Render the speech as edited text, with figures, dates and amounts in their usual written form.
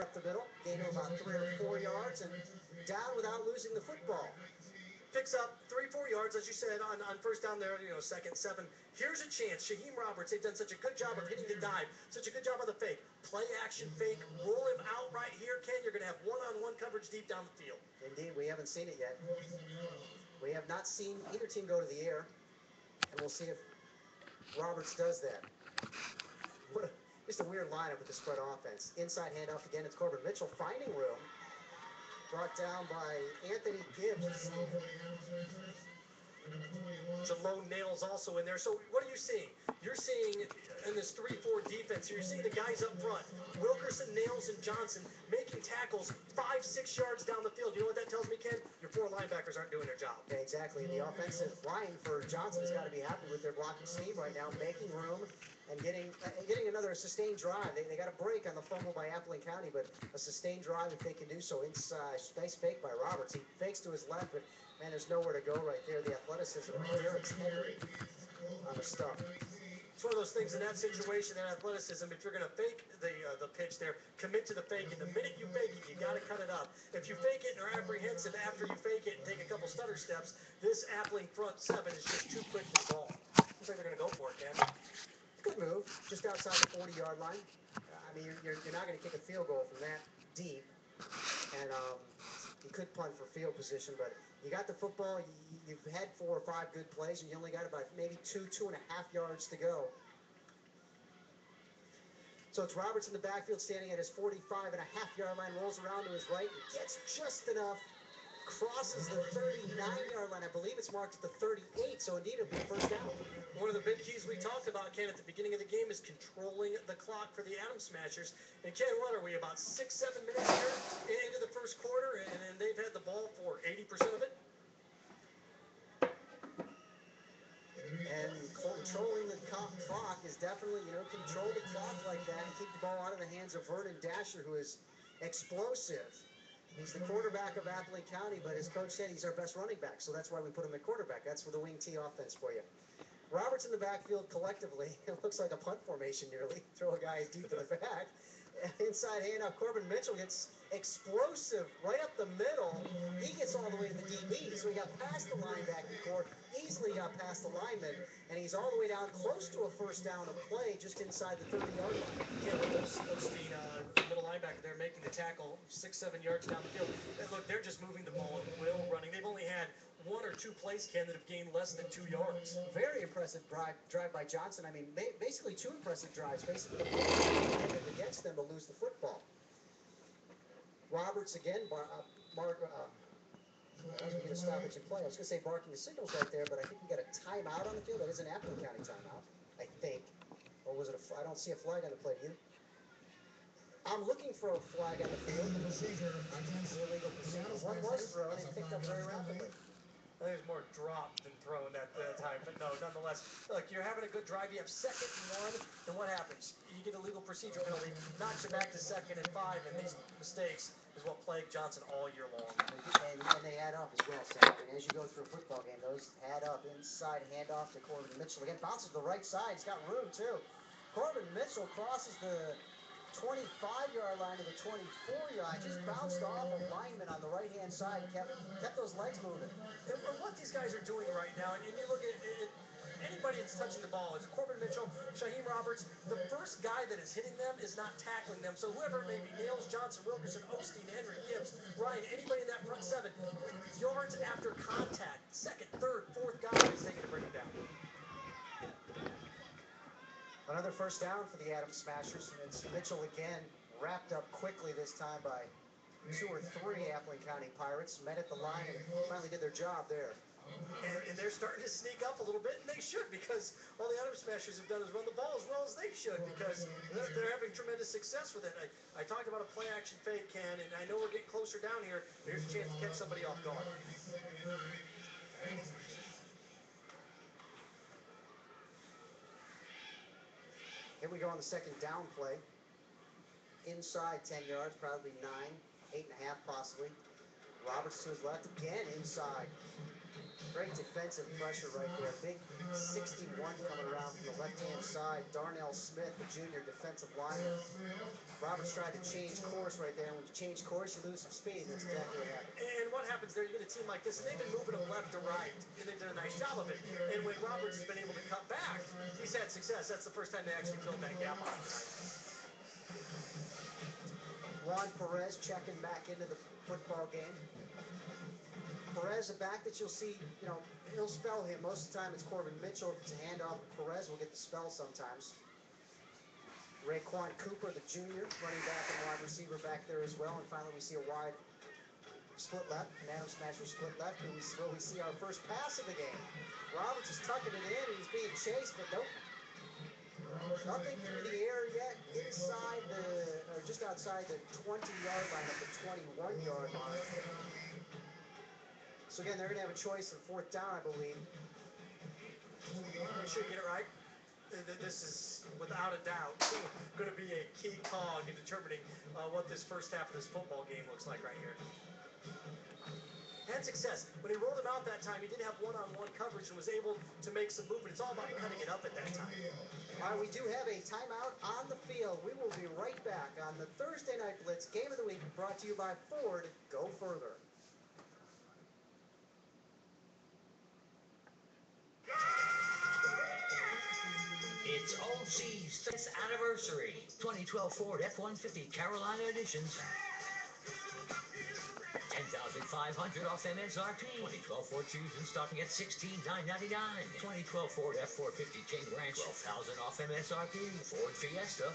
up the middle, gain of about 3 or 4 yards, and down without losing the football. Picks up 3-4 yards, as you said, on first down there, second, 7. Here's a chance. Shaheem Roberts, they've done such a good job of hitting the dive, such a good job of the fake. Play action fake, roll him out right here, Ken. You're going to have one-on-one coverage deep down the field. Indeed, we haven't seen it yet. We have not seen either team go to the air, and we'll see if Roberts does that. Just a weird lineup with the spread offense. Inside handoff again, it's Corbin Mitchell finding room. Brought down by Anthony Gibbs. Jalone Nails also in there. So what are you seeing? You're seeing in this 3-4 defense, you're seeing the guys up front, Wilkerson, Nails, and Johnson, making tackles 5-6 yards down the field. You know what that tells me, Ken? Your 4 linebackers aren't doing their job. Yeah, exactly. And the offensive line for Johnson has got to be happy with their blocking scheme right now, making room and getting another sustained drive. They got a break on the fumble by Appling County, but a sustained drive if they can do so. Inside, nice fake by Roberts. He fakes to his left, but man, there's nowhere to go right there. The athleticism of Derek Henry on the stuff. It's one of those things in that situation, that athleticism, if you're going to fake the pitch there, commit to the fake. And the minute you fake it, you got to cut it up. If you fake it and are apprehensive after you fake it and take a couple stutter steps, this Appling front 7 is just too quick for the ball. Looks like they're going to go for it, Ken. Good move, just outside the 40-yard line. I mean, you're not going to kick a field goal from that deep. And you could punt for field position, but you got the football. You've had 4 or 5 good plays, and you only got about maybe 2.5 yards to go. So it's Roberts in the backfield standing at his 45.5-yard line, rolls around to his right, and gets just enough, crosses the 39-yard line. I believe it's marked at the 38, so indeed it'll be a first down. One of the big keys we talked about, Ken, at the beginning of the game is controlling the clock for the Adams Smashers. And Ken, what are we, about 6-7 minutes here into the first quarter, and they've had the ball for 80% of it? And controlling the clock is definitely, control the clock like that and keep the ball out of the hands of Vernon Dasher, who is explosive. He's the quarterback of Appling County, but his coach said he's our best running back, so that's why we put him at quarterback. That's for the wing T offense for you. Roberts in the backfield collectively, it looks like a punt formation nearly. Throw a guy deep in the back. Inside handoff, Corbin Mitchell gets explosive right up the middle. He gets all the way to the DB, so he got past the linebacking core, easily got past the lineman, and he's all the way down close to a first down of play just inside the 30-yard line. Yeah, with Osteen, middle linebacker there, making the tackle 6-7 yards down the field. And look, they're just moving the ball at will, running. They've only had 1 or 2 plays, Ken, that have gained less than 2 yards. Very impressive drive by Johnson. I mean, basically 2 impressive drives. Basically, against them to lose the football. Roberts again, I was going to get a stoppage in play. I was going to say barking the signals right there, but I think we got a timeout on the field. That is an Appling County timeout, I think. Or was it I don't see a flag on the play. Do you? I'm looking for a flag on the field. Illegal procedure. One was thrown and picked up very rapidly. I think it's more dropped than thrown that time, but no, nonetheless, look, you're having a good drive. You have 2nd and 1, and what happens? You get a legal procedure penalty, knocks you back to 2nd and 5, and these mistakes is what plagued Johnson all year long. And they add up as well, Sam. And as you go through a football game, those add up. Inside handoff to Corbin Mitchell. Again, bounces to the right side. He's got room, too. Corbin Mitchell crosses the 25-yard line to the 24-yard line. Just bounced off a lineman on the right-hand side. Kept those legs moving. And what these guys are doing right now, and you look at it, anybody that's touching the ball, it's Corbin Mitchell, Shaheem Roberts, the first guy that is hitting them is not tackling them. So whoever it may be, Nails, Johnson, Wilkerson, Osteen, Henry, Gibbs, Ryan, anybody in that front 7, yards after contact, 2nd, 3rd, 4th guy is taking to bring it down. Another first down for the Adams Smashers, and it's Mitchell again, wrapped up quickly this time by 2 or 3 Appling County Pirates. Met at the line and finally did their job there. And they're starting to sneak up a little bit, and they should, because all the Adams Smashers have done is run the ball as well as they should, because they're having tremendous success with it. I talked about a play-action fake, Ken, and I know we're getting closer down here. Here's a chance to catch somebody off guard. Here we go on the 2nd down play. Inside 10 yards, probably 9, 8.5 possibly. Roberts to his left again inside. Great defensive pressure right there. Big 61 coming around from the left-hand side. Darnell Smith, the junior defensive lineman. Roberts tried to change course right there. When you change course, you lose some speed. That's exactly what happened. And what happens there, you get a team like this, and they've been moving them left to right, and they've done a nice job of it. And when Roberts has been able to cut back, he's had success. That's the first time they actually filled that gap on him tonight. Juan Perez checking back into the football game. Perez, a back that you'll see, he'll spell him. Most of the time it's Corbin Mitchell. If it's a handoff, Perez will get the spell sometimes. Raekwon Cooper, the junior, running back and wide receiver back there as well. And finally we see a wide split left, an Adam Smasher split left, and we see our first pass of the game. Roberts is tucking it in, and he's being chased, but nope. Nothing through the air yet, just outside the 20-yard line at the 21-yard line. So again, they're going to have a choice on fourth down, I believe. Make sure you get it right. This is, without a doubt, going to be a key cog in determining what this first half of this football game looks like right here. Had success. When he rolled him out that time, he did have one-on-one coverage and was able to make some movement. It's all about cutting it up at that time. All right, we do have a timeout on the field. We will be right back on the Thursday Night Blitz Game of the Week, brought to you by Ford. Go further. It's OC's 5th anniversary. 2012 Ford F-150 Carolina editions. 10,500 off MSRP. 2012 Ford Fusion starting at $16,999. 2012 Ford F-450 King Ranch, 12,000 off MSRP. Ford Fiesta,